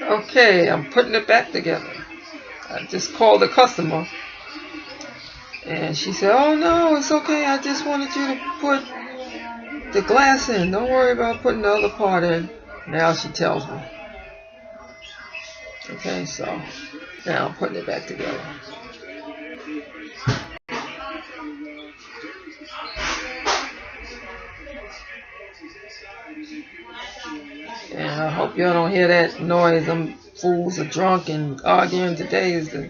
Okay, I'm putting it back together. I just called the customer and she said, "Oh no, it's okay. I just wanted you to put the glass in. Don't worry about putting the other part in." Now she tells me. Okay, so now I'm putting it back together. And I hope y'all don't hear that noise. Them fools are drunk and arguing. Today is the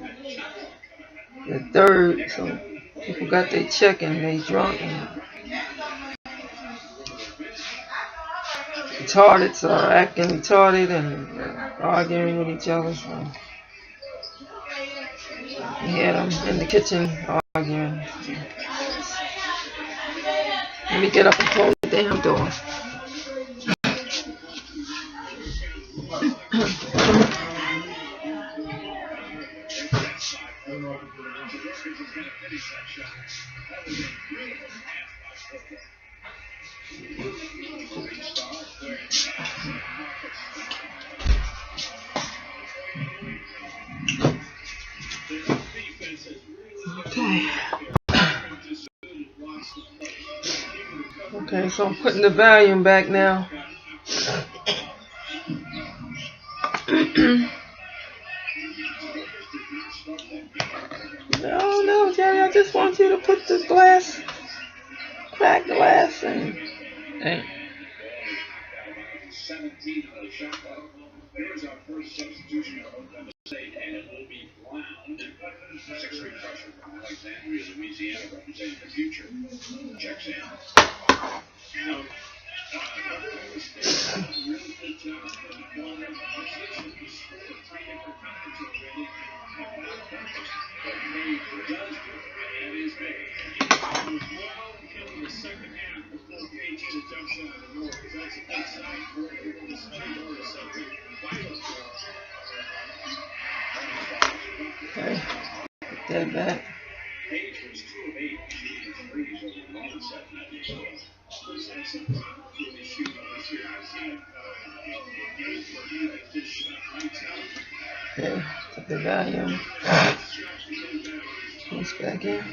third, so people got their check and they drunk and retarded, so acting retarded and arguing with each other. So we had them in the kitchen arguing. Let me get up and close the damn door. Okay. Okay, so I'm putting the volume back now. No, Jerry, I just want you to put the glass, crack glass in. Hey. Okay, put that back. Okay, put the volume piece back in.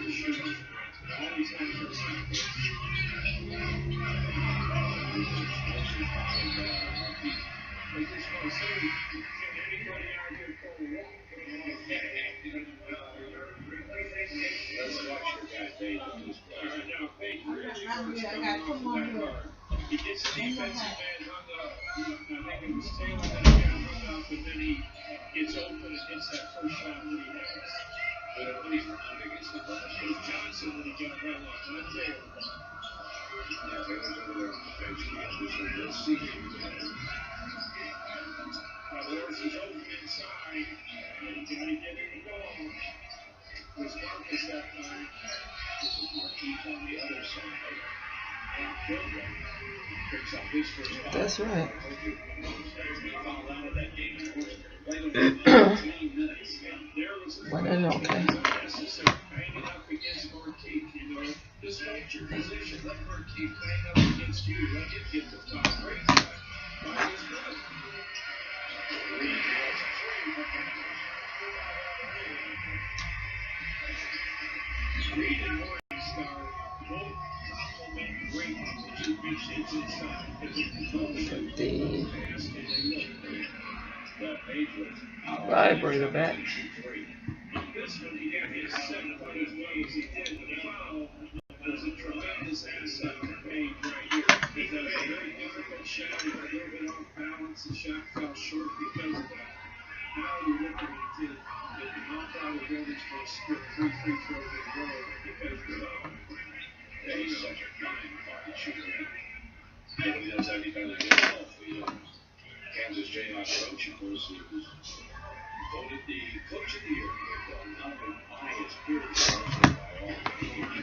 That's right. Went in okay. Put the vibrator back.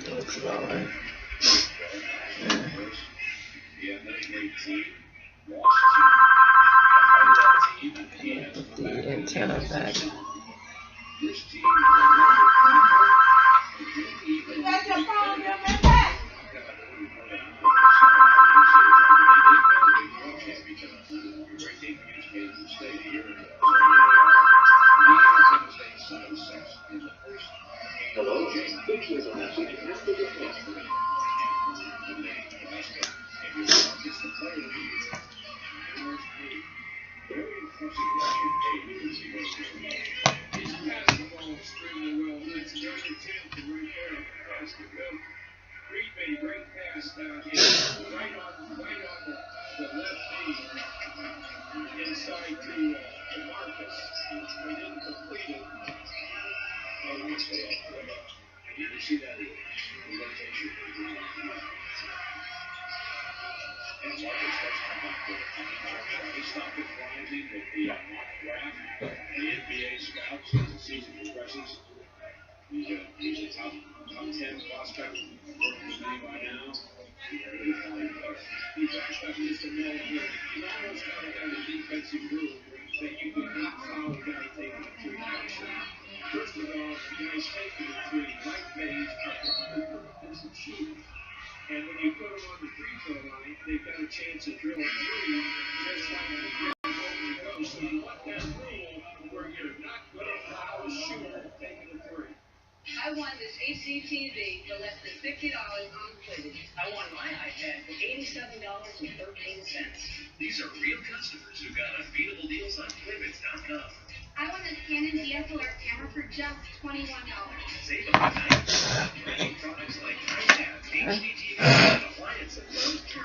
Looks about right. Put the antenna back.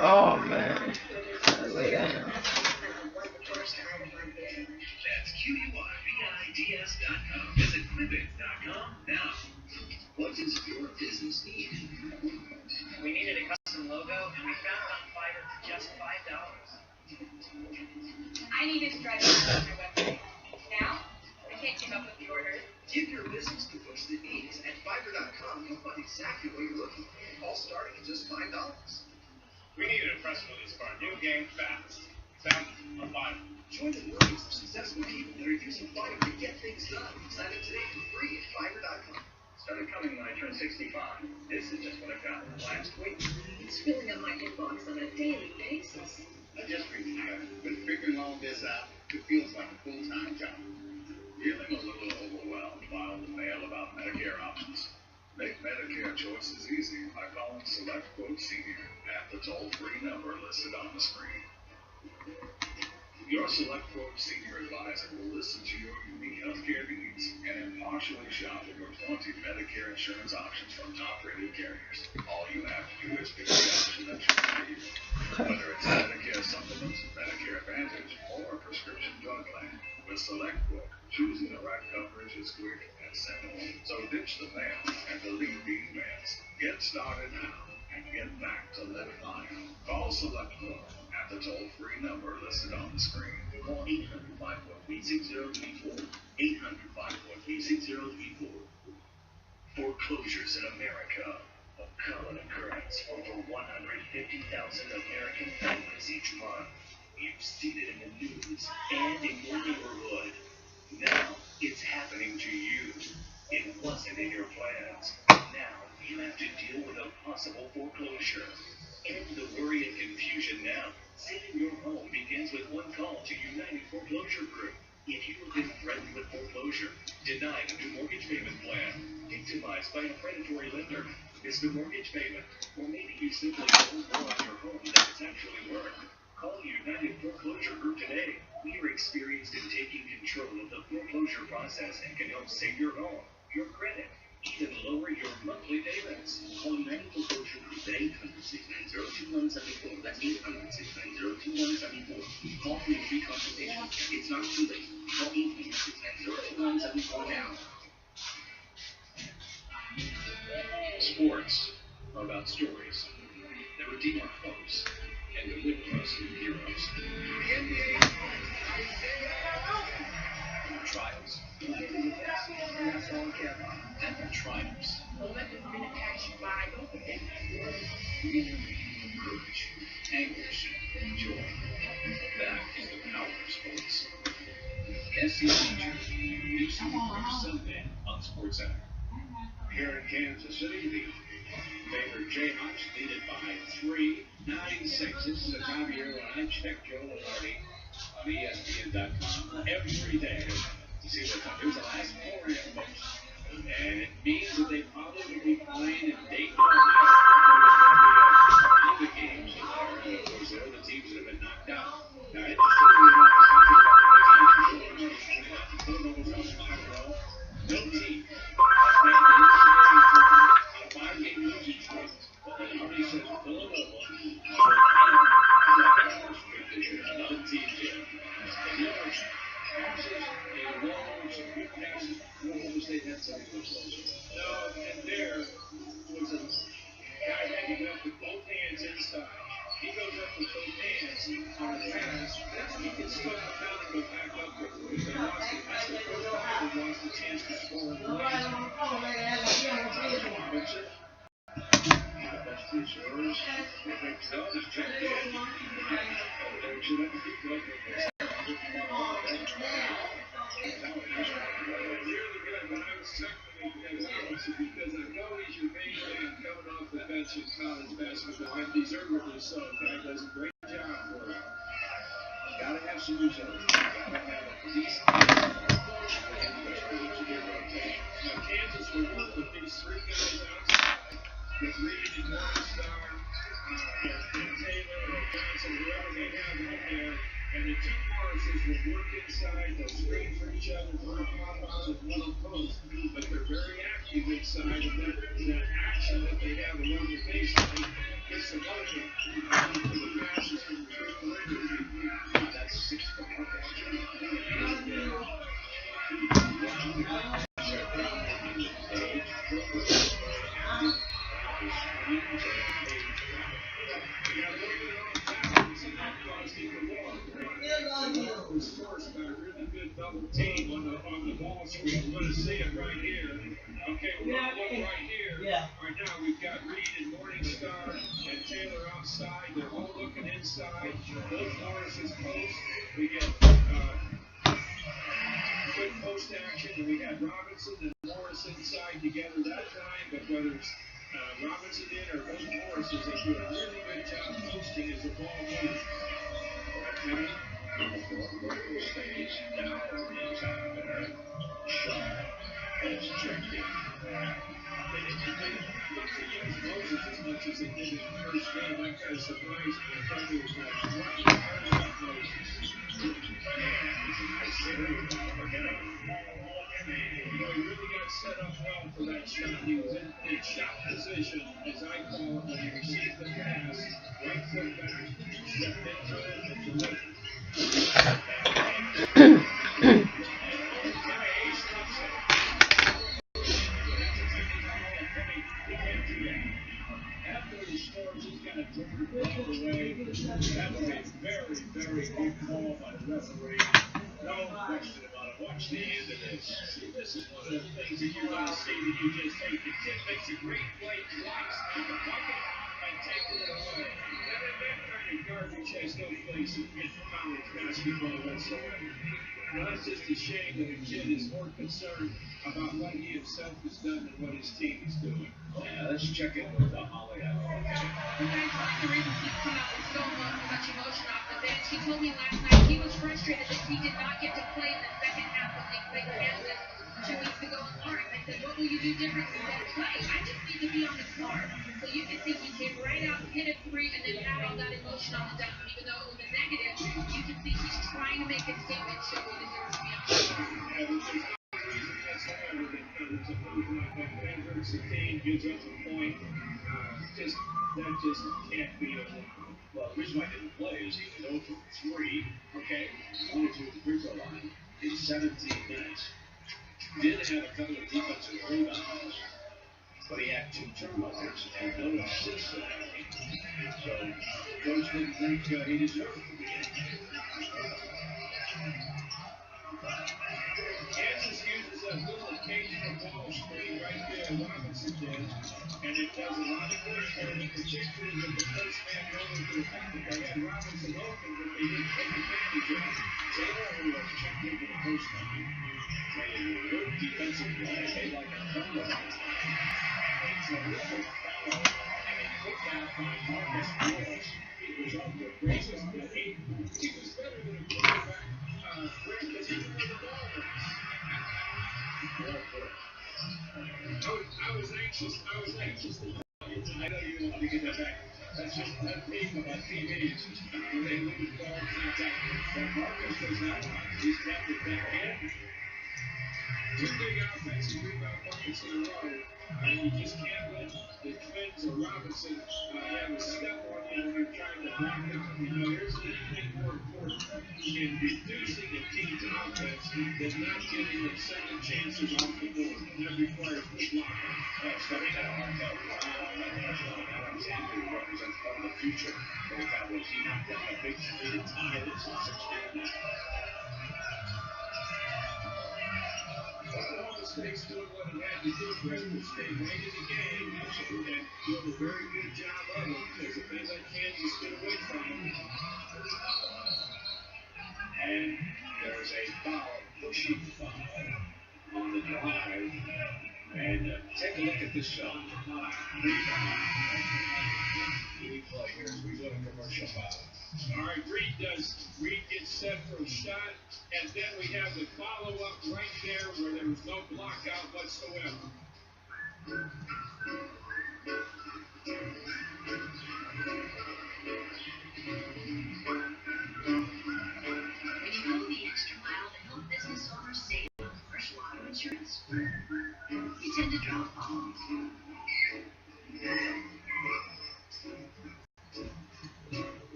Oh man. Lay down.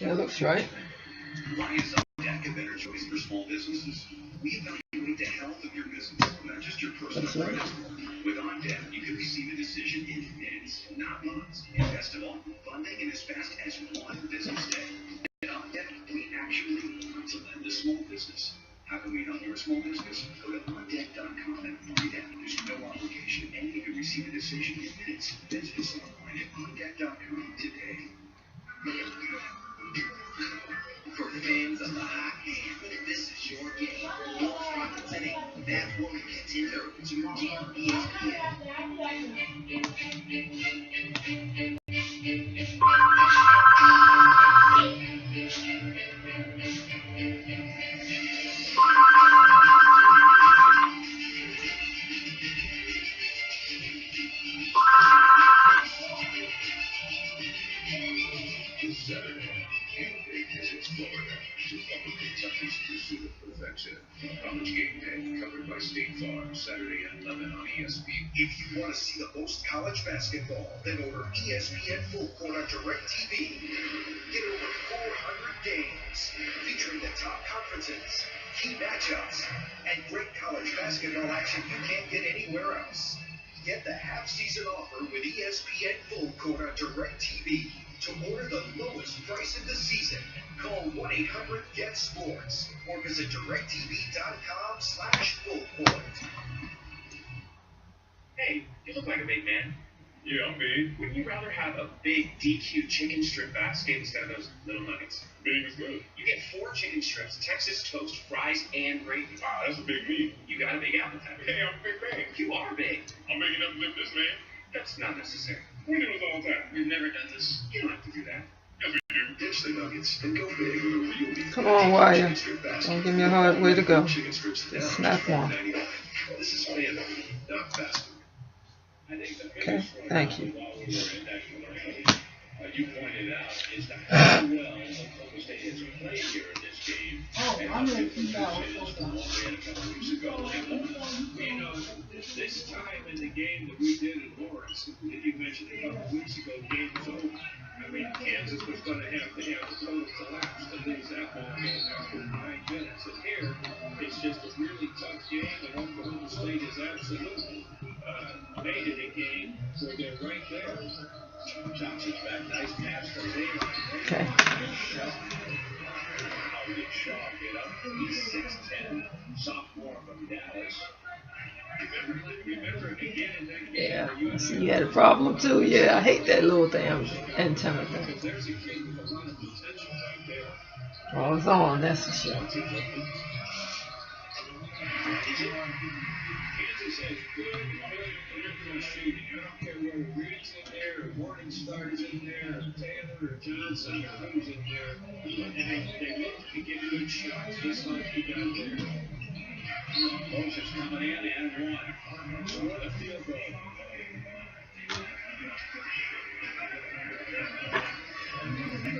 That looks right. That's right. Come on, Wire. Don't give me a hard way to go. Just snap one. Okay, thank you. Okay. Yeah, I see you had a problem too. Yeah, I hate that little damn antenna thing. Well, it's on, that's for sure.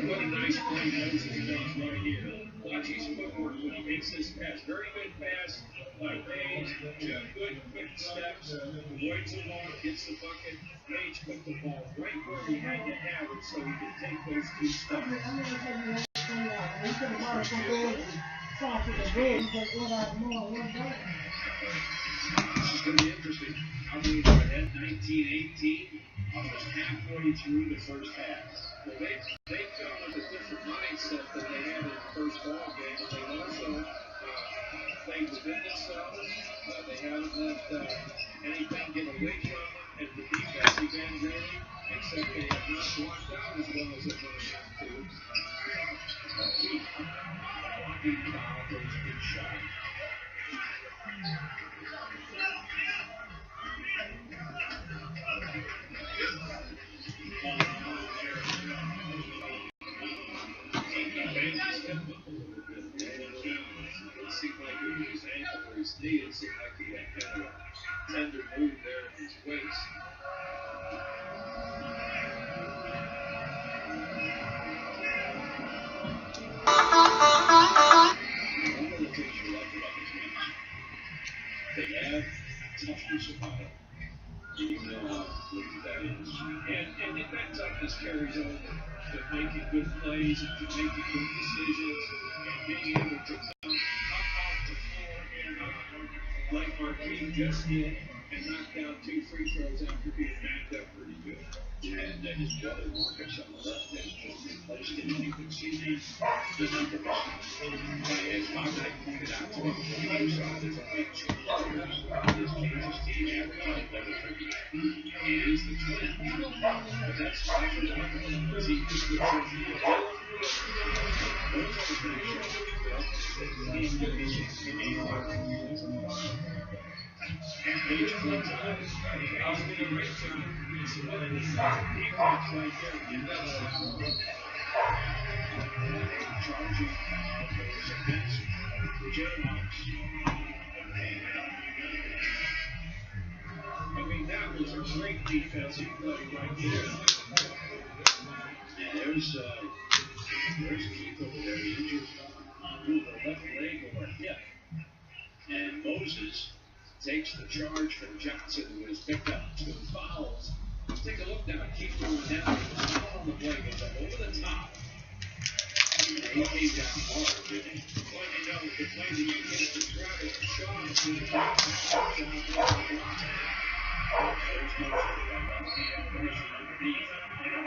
What a nice play Moses does right here. Watch his footwork when he makes this pass. Very good pass. Page, two good quick steps. Avoids the ball, gets the bucket. Page put the ball right where he had to have it so he could take those two steps. This is going to be interesting. Cowboys are ahead 19-18, almost halfway through the first half. Well, they've come with a different mindset than they had in the first ball game, but they also played within themselves. They haven't let anything get away from them at the defensive end, really, except they have not blocked out as well as they're going to have to. Walking foul for his big shot. It seemed like his ankle or his knee, it seemed like he had kind of a tender move there in his waist. One of the things you like about this match, they have toughness about it. You know how important that is. And if that toughness carries over to making good plays and to making good decisions and being able to come off the floor like our team just did and knock down 2 free throws after being backed up pretty good. And his brother Marcus on the left end just replaced him, and you can see the number as Bob Knight pointed out to him, you saw there's a big challenge. This Kansas team averaging it is the twin. But that's fine for the because he just looks at the those are the things he's going to be and Page cleans up. He's doing a great job. He walks right there. And that's charging against the Jayhawks. I mean, that was a great defensive play right there. And there's Keith over there injured on the left leg or hip. And Moses takes the charge from Johnson, who has picked up 2 fouls. Let's take a look now. Keep going down. Foul on the play goes up over the top. And he came down hard, didn't he? Well, you know, the play that you get at the Travis Shaw to the top. There's motion underneath. And now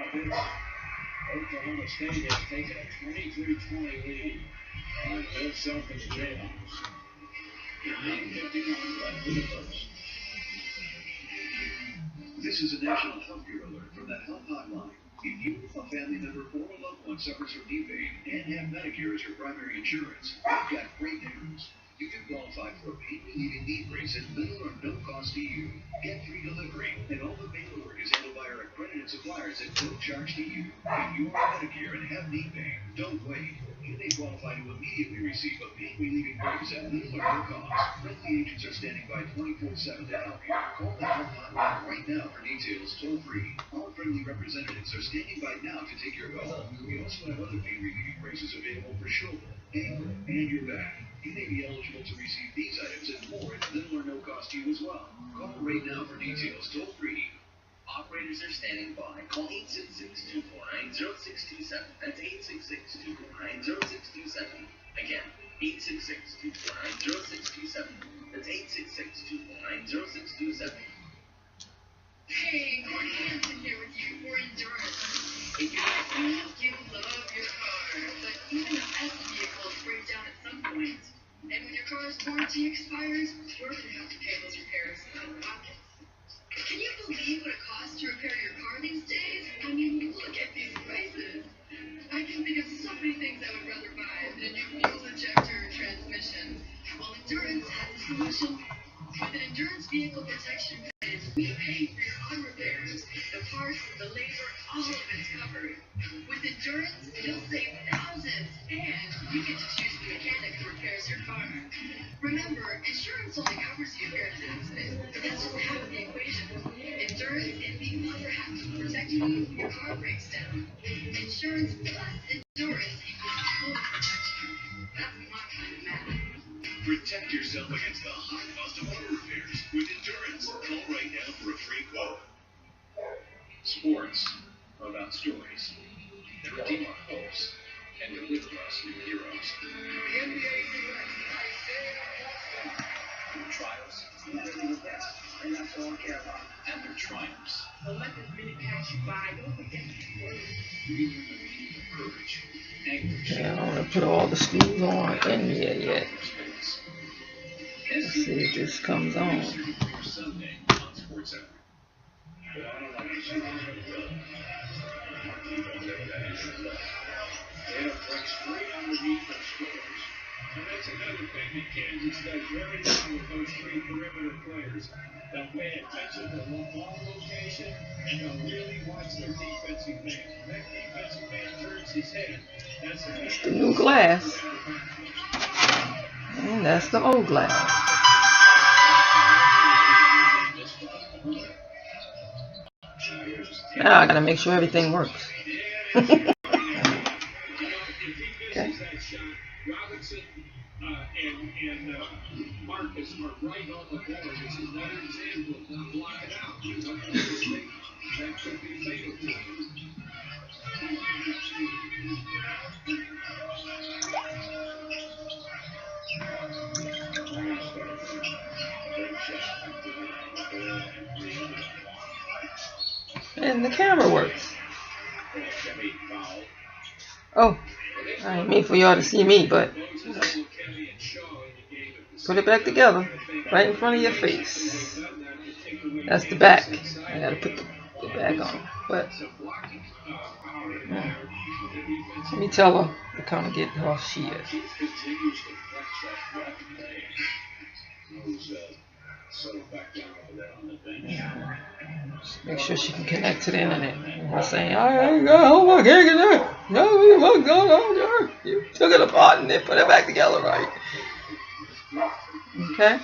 Oklahoma State has taken a 23-20 lead on Bill Self and the Jayhawks. 9:51 left in the first. This is a national health care alert from the Health Hotline. If you, a family member, or a loved one suffers from knee pain and have Medicare as your primary insurance, we've got great news. You can qualify for a pain-relieving knee brace at little or no cost to you. Get free delivery, and all the paperwork is handled by our accredited suppliers at no charge to you. If you are Medicare and have knee pain, don't wait. You may qualify to immediately receive a pain-relieving brace at little or no cost. Friendly agents are standing by 24/7 to help you. Call the Health Hotline right now for details toll-free. Our friendly representatives are standing by now to take your call. We also have other pain-relieving braces available for shoulder, ankle, and your back. You may be eligible to receive these items and more at little or no cost to you as well. Call right now for details toll-free. Operators are standing by. Call 866-249-0627. That's 866-249-0627. Again, 866-249-0627. That's 866-249-0627. Hey, Courtney Hanson here with you for Endurance. If you're like me, you love your car, but even the best vehicles break down at some point. And when your car's warranty expires, we're going to have to pay those repairs out of pocket. Can you believe what it costs to repair your car these days? I mean, look at these prices. I can think of so many things I would rather buy than a new fuel injector or transmission. Well, Endurance has a solution. With an Endurance Vehicle Protection Plan, we pay for your auto repairs, the parts, the labor, all of it's covered. With Endurance, you'll save thousands, and you get to choose the mechanic who repairs your car. Remember, insurance only covers you if you're in an accident, but that's just half the equation. Endurance is the other half. your car breaks down. Insurance plus endurance equals full protection. That's my kind of math. Protect yourself against the high cost of auto repairs with Endurance. Call right now for a free quote. Sports are about stories. They redeem our hopes and deliver us new heroes. The NBA through trials, they're the best, and that's all I care about. And their triumphs. Don't let this minute pass you by. Don't forget to work. Courage, anguish. Yeah, I don't want to put all the screws on in here yet. Let's see if this comes on. Sunday on Sports Center. Well, I don't like to see this. They have break straight underneath their scorers. And that's another thing that Kansas does very well with those three perimeter players. They'll pay attention to the ball location, and they'll really watch their defensive man. That defensive man turns his head. That's the new glass. And that's the old glass. Now I gotta make sure everything works. Okay. Robinson and Marcus are right on the board. This is another example of not blocking out. That could be fatal to them. And the camera works. Oh, I didn't mean for y'all to see me, but put it back together, right in front of your face. That's the back. I gotta put the back on. But let me tell her to kind of get how she is. Make sure she can connect to the internet. I'm saying, I ain't got home, I can't get there. No, what's going on there? You took it apart and then put it back together right. Okay?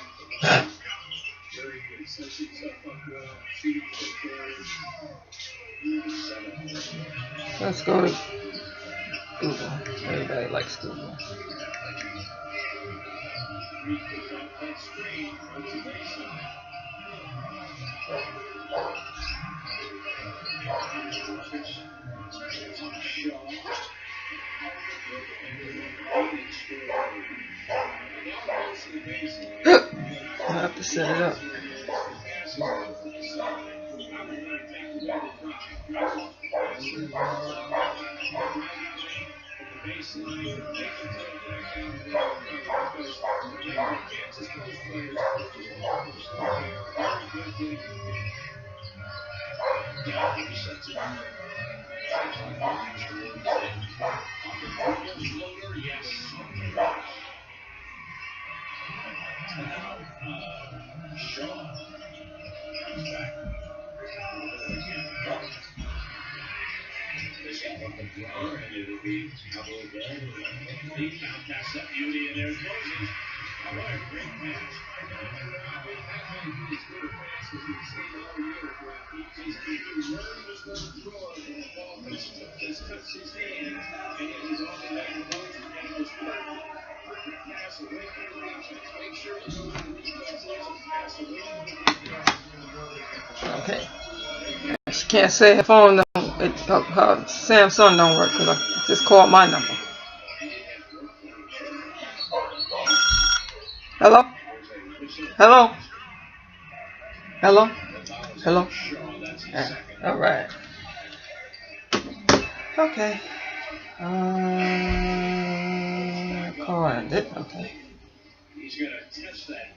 Let's go to Google. Everybody likes Google. I have to set it up. Okay. She can't say her phone her Samsung don't work because I just called my number. Hello? Hello? Hello? Hello? All right. Okay. Call ended. Okay. He's going to test that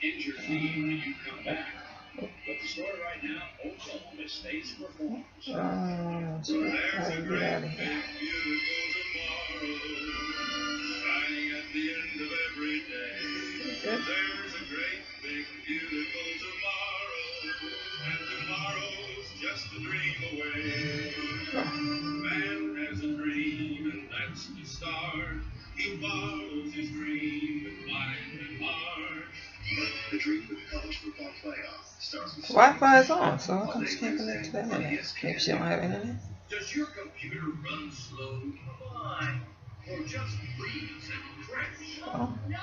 injured knee when you come back. But the story right now, Oklahoma State's performance. So how do you get out of here? Okay. There's a great, big, beautiful tomorrow, and tomorrow's just a dream away. Man has a dream, and that's the start. He follows his dream with mind and heart. The dream of college football playoff starts with Wi-Fi is on, so how come she can't connect to the internet? Maybe she don't have internet. Does your computer run slow? Come on. Or just freeze and crash? Oh. No!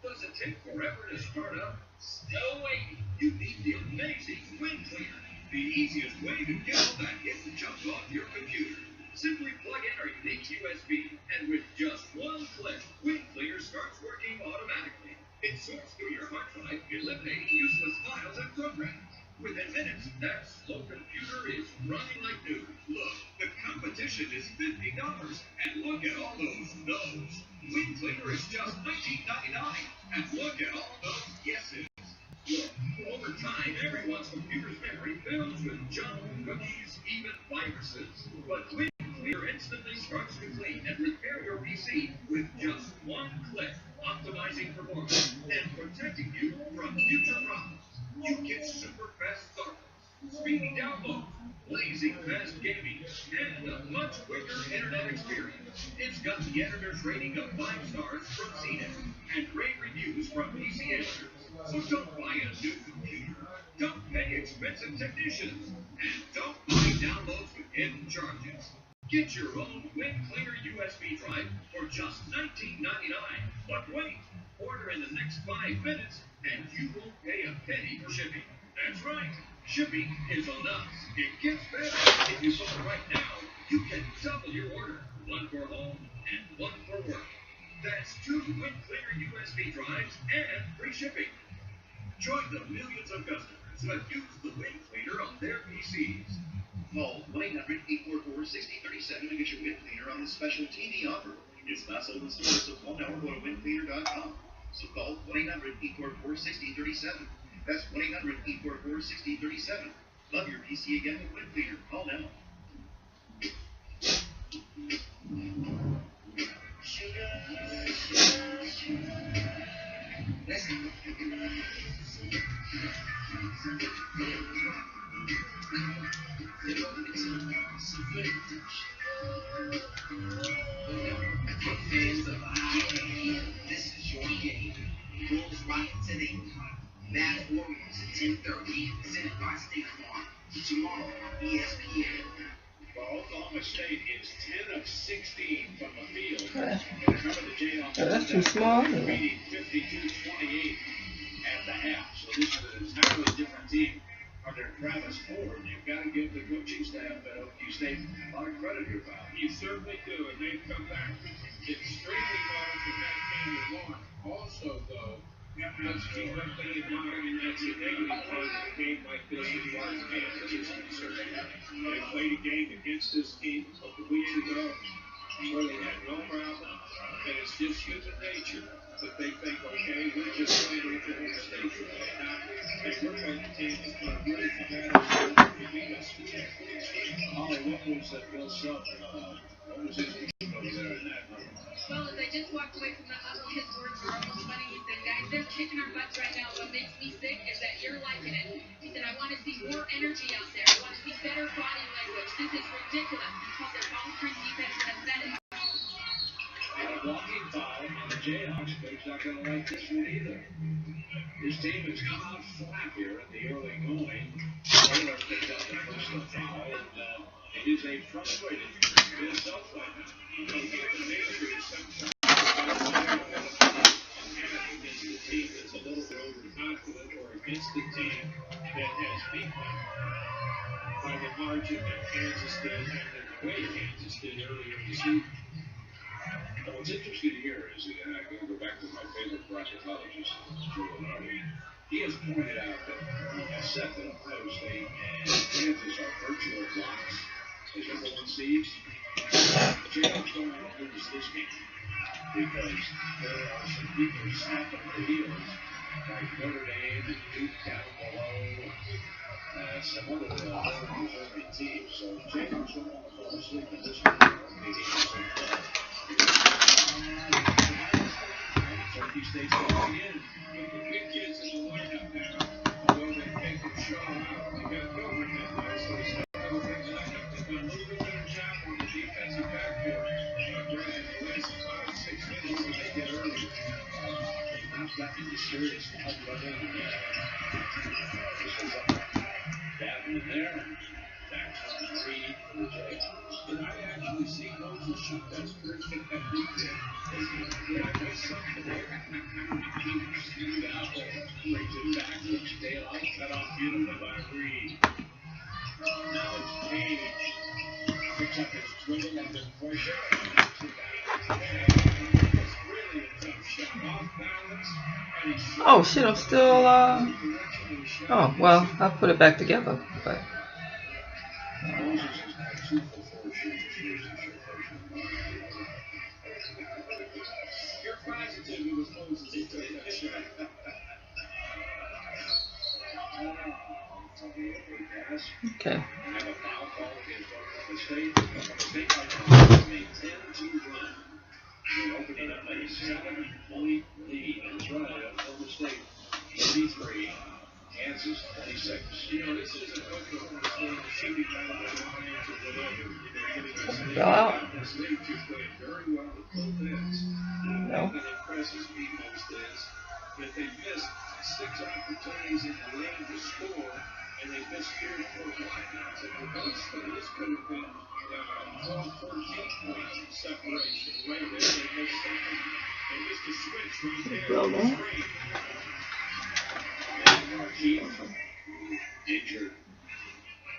Does it take forever to start up? Still waiting. You need the amazing Wind Cleaner. The easiest way to get all that hidden junk off your computer. Simply plug in our unique USB, and with just one click, Wind Cleaner starts working automatically. It sorts through your hard drive, eliminating useless files and programs. Within minutes, that slow computer is running like new. Look, the competition is $50, and look at all those no's. Wind Cleaner is just $19.99, and look at all those yeses. Look, over time, everyone's computer's memory fills with junk, cookies, even viruses. But Wind Cleaner instantly starts to clean and repair your PC with just one click, optimizing performance and protecting you from future problems. You get super fast startups, speedy downloads, blazing fast gaming, and a much quicker internet experience. It's got the editor's rating of 5 stars from CNET and great reviews from PC editors. So don't buy a new computer, don't pay expensive technicians, and don't buy downloads with hidden charges. Get your own Wind Cleaner USB drive for just $19.99. But wait, order in the next 5 minutes, and you won't pay a penny for shipping. That's right, shipping is on us. It gets better. If you order right now, you can double your order. One for home and one for work. That's 2 Wind Cleaner USB drives and free shipping. Join the millions of customers who have used the Wind Cleaner on their PCs. Call 1-800-844-6037 to get your Wind Cleaner on this special TV offer. It's not sold in stores, so call now or go to windcleaner.com. So call 1-800-844-6037. That's 1-800-844-6037. Love your PC again with Wind Cleaner. Call now. This is your game. Bulls Rockets at 8. Mad Warriors at 10:30. Presented by State Farm. Tomorrow on ESPN. Well, Oklahoma State is 10 of 16 from the field. That's too small. Beating 52-28 at the half. So this is an entirely different team under Travis Ford. You've got to give the coaching staff at OU State a lot of credit here, Bob. You certainly do, and they've come back extremely well from that game they won. Also, though, let's keep one thing in mind, and that's the negative part of a game like this as far as Kansas is concerned. They played a game against this team a couple weeks ago where they had no problem, and it's just human nature that they think, okay, we're just playing Oklahoma State today. They were playing a team that's going to really come at us and beat us today. Holly, what was that Bill Self? What was his name over there in that room? Well, as I just walked away from the huddle, his words were almost funny. He said, guys, they're kicking our butts right now. What makes me sick is that you're liking it. He said, I want to see more energy out there. I want to see better body language. This is ridiculous. He called their ball-free defense pathetic. And a blocking foul on the Jayhawks, but he's not going to like this one either. His team has come out flat here in the early going. Taylor picked up the personal foul, and it is a frustrating Bill Self right now. The Patriots sometimes against the team that's a little bit overconfident or against the team that has beat them by the margin that Kansas did and the way Kansas did earlier in the season. What's interesting here is that I'm going to go back to my favorite bracketologist, Drew Lenardi. He has pointed out that he has said that Ohio State and Kansas are virtual blocks as number 1 seeds. The Jayhawks don't want to lose this game because there are some people snapping their heels, like Notre Dame and Duke down below, some other deserving teams. So the Jayhawks don't want to fall asleep in this one. Turkey State's going in. The big kids in the lineup now. Although they take the shot out, they got Gilbert in there, so he's got to open the lineup. They've done a little bit better job on the defensive backboard. During the last 5-6 minutes when they get early, they've not gotten into serious trouble. there. That's three for the Jay. Did I actually see Moses shoot that first hit that we did? Did I miss something here? Now, brings it back, which daylight cut off beautifully by Reed. Now it's Page. Picks up his dribble and then pushes it. It's really a tough shot off balance. Oh shit, I'm still oh well, I put it back together, but Moses has had 2 for 4 shooting streaks this year. You're positive it was Moses who took that shot. okay. And have a foul call against Oklahoma State. Oklahoma State by made 10-2 run. They're opening up a 7-point lead. That's right, Oklahoma State 33. Kansas 26. You know, this isn't Oklahoma State shooting out of the lines or whatever. Fell out. This league just played very well with both ends. No. What impresses me most is that they missed 6 opportunities in the lane to score, and they missed 3 or 4 wideouts. And this could have been 12, 14 points separation right there. They missed something. They missed a switch right there on the screen. Injured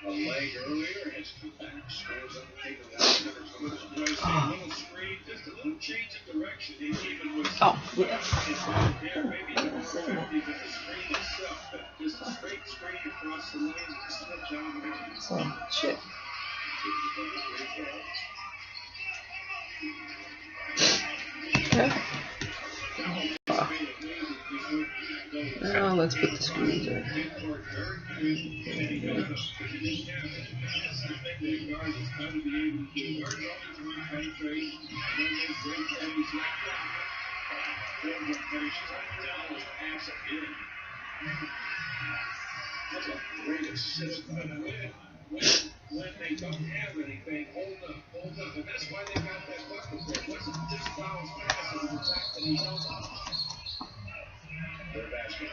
a leg earlier, has come back, scores on the take of that. A little screen, just a little change of direction. Even with Oh, yeah. there, maybe the more effective than the screen itself, but just a straight screen across the lane, just switch on the So shit. Okay. Now let's put the screws in. That's a great assist. When they don't have anything, hold up. And that's why they got that bucket there. It wasn't just fouls pass, it was the fact that he held up. No basket.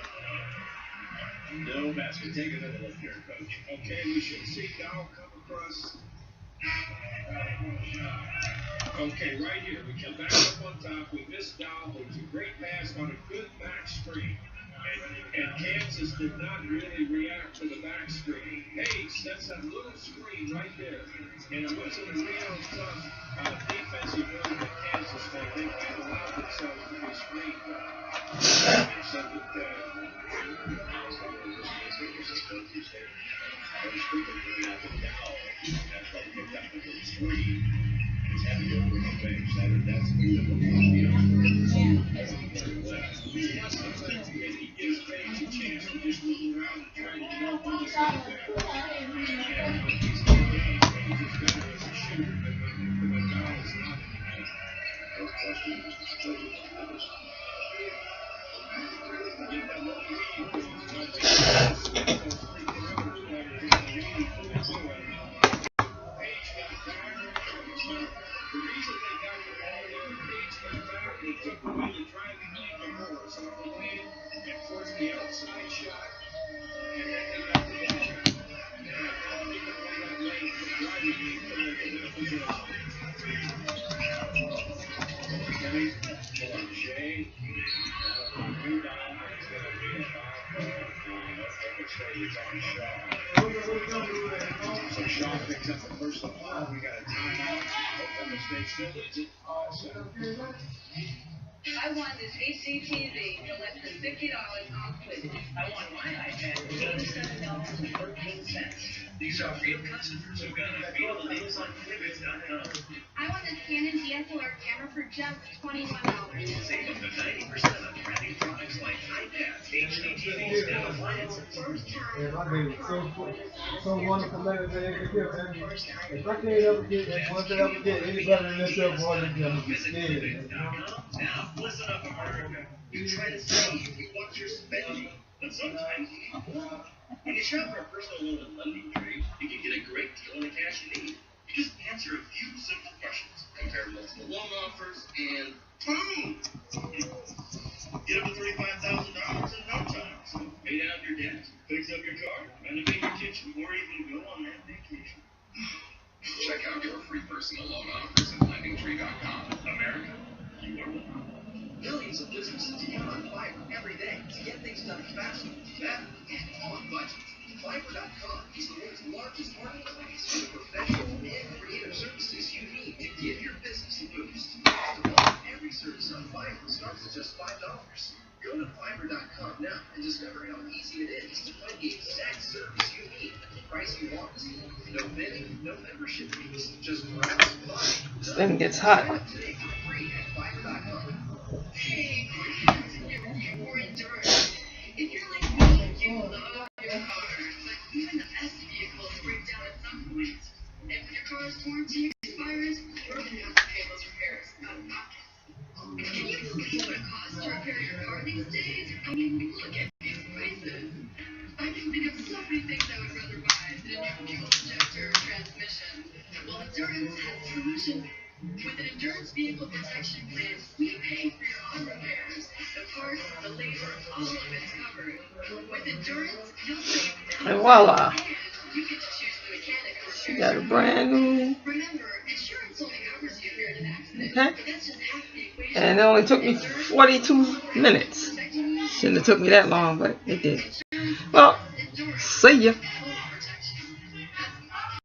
No basket. Take another look here, Coach. Okay, we should see Dow come across. Okay, right here. We come back up on top. We missed Dow. It was a great pass on a good back screen. And Kansas did not really react to the back screen. Hayes sets that little screen right there. And it wasn't a real tough defensive move by Kansas. They kind of allowed themselves to be screened. And so that that's gives Page a chance to just move around and try to get over this out there. And he's in the game, but he's as good as a shooter. But Dow is not in the game. No question. Get that little lead. Page got back. The reason they got the ball there, Page got back, they took away the driving lane to Morris off the lane and forced the outside shot. And then they got the ball back. And I don't think they got that lane for driving lane to make it up again. Okay, for Jay. New down, it's going to be a foul. It's on Shaw. So Shaw picks up the personal foul. We got a timeout. Oklahoma State still leads it 5-7. I won this HGTV for less than $50 off Quick. I won my iPad for $87.13. These are real customers who got a feel the deals on Quibbits.com. I won this Canon DSLR camera for just $21. Save up to 90% on branded products like iPads, HD TVs, and appliances. First time. Yeah, my baby, so wonderful letter that they give. If I can't ever get, once I ever get any better than this, boy, I'm just Visit scared. Quibbits.com. Now, listen up, America. You try to save, you watch your spending, but sometimes when you shop for a personal loan and lending tree, you can get a great deal on the cash you need. You just answer a few simple questions, compare multiple loan offers, and boom! Get up to $35,000 in no time. So pay down your debt. Fix up your car, renovate your kitchen, or even go on that vacation. Check out your free personal loan offers at lendingtree.com. America, you are welcome. Millions of businesses depend on Fiverr every day to get things done faster, better, and on budget. Fiverr.com is the world's largest marketplace for the professional and creative services you need to give your business a boost. Most of all, every service on Fiverr starts at just $5. Go to Fiverr.com now and discover how easy it is to find the exact service you need at the price you want. No bidding, no membership fees, just browse, find. This thing gets hot. Sign up today for free at Fiverr.com. Hey, you for endurance. If you're like me, you love your car, but even the best vehicles break down at some point. And when your car's warranty expires, you're going to have to pay those repairs out of pocket. Can you believe what it costs to repair your car these days? I mean, look at these prices. I can think of so many things I would rather buy than a new fuel injector or transmission. Well, Endurance has a solution. With an Endurance Vehicle Protection Plan, we pay for your auto repairs. The parts, the labor, all of it's covered. With Endurance, you'll save thousands. And voila. And you get to choose the mechanic who She repairs got a your brand new. Remember, insurance only covers you if you're in an accident. Okay. But that's just half the equation. And it only took me 42 minutes. Shouldn't have took me that long, but it did. Well, see ya.